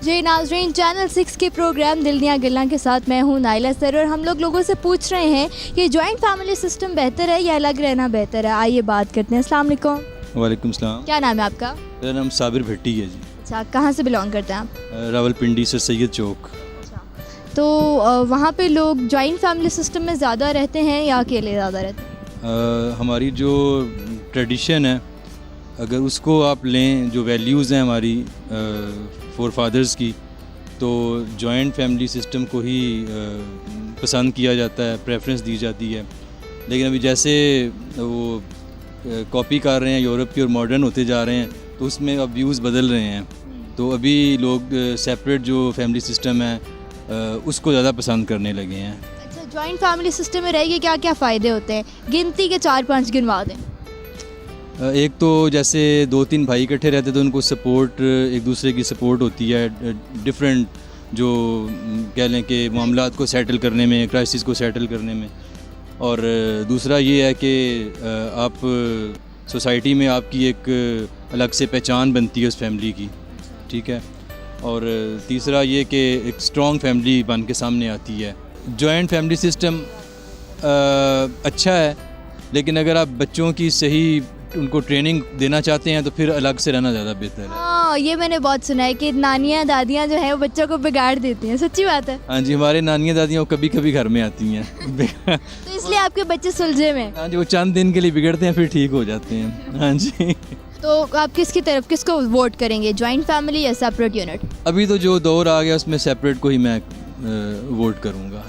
जी नाज़रीन, चैनल 6 के प्रोग्राम दिल दियां गिल्लां के साथ मैं हूं नाइला सर और हम लोगों से पूछ रहे हैं कि जॉइंट फैमिली सिस्टम बेहतर है या अलग रहना बेहतर है। आइए बात करते हैं। अस्सलाम वालेकुम। वालेकुम सलाम। क्या नाम है आपका? मेरा नाम साबिर भट्टी है जी। अच्छा, कहाँ से बिलोंग करते हैं आप? रावलपिंडी सर सैयद चौक। तो वहाँ पे लोग जॉइंट फैमिली सिस्टम में ज़्यादा रहते हैं या अकेले ज़्यादा रहते हैं? हमारी जो ट्रेडिशन है, अगर उसको आप लें, जो वैल्यूज़ हैं हमारी फोर फादर्स की, तो जॉइंट फैमिली सिस्टम को ही पसंद किया जाता है, प्रेफरेंस दी जाती है। लेकिन अभी जैसे वो कॉपी कर रहे हैं यूरोप की और मॉडर्न होते जा रहे हैं, तो उसमें अब व्यूज़ बदल रहे हैं। तो अभी लोग सेपरेट जो फैमिली सिस्टम है उसको ज़्यादा पसंद करने लगे हैं। अच्छा, जॉइंट फैमिली सिस्टम में रह के क्या क्या फ़ायदे होते हैं? गिनती के 4-5 गिनवा दें। एक तो जैसे 2-3 भाई इकट्ठे रहते तो उनको सपोर्ट, एक दूसरे की सपोर्ट होती है, डिफरेंट जो कह लें कि मामलात को सेटल करने में, क्राइसिस को सेटल करने में। और दूसरा ये है कि आप सोसाइटी में आपकी एक अलग से पहचान बनती है उस फैमिली की, ठीक है। और तीसरा ये कि एक स्ट्रॉन्ग फैमिली बन के सामने आती है। जॉइंट फैमिली सिस्टम अच्छा है, लेकिन अगर आप बच्चों की सही उनको ट्रेनिंग देना चाहते हैं तो फिर अलग से रहना ज़्यादा बेहतर है। हाँ, ये मैंने बहुत सुना है कि नानियाँ दादियाँ जो हैं वो बच्चों को बिगाड़ देती हैं। सच्ची बात है? हाँ जी, हमारे नानियाँ दादियाँ कभी कभी घर में आती हैं तो इसलिए आपके बच्चे सुलझे में? हाँ जी, वो चंद दिन के लिए बिगड़ते हैं फिर ठीक हो जाते हैं। हाँ जी। तो आप किसकी तरफ, किसको वोट करेंगे, जॉइंट फैमिली या सेपरेट यूनिट? अभी तो जो दौर आ गया उसमें सेपरेट को ही मैं वोट करूँगा।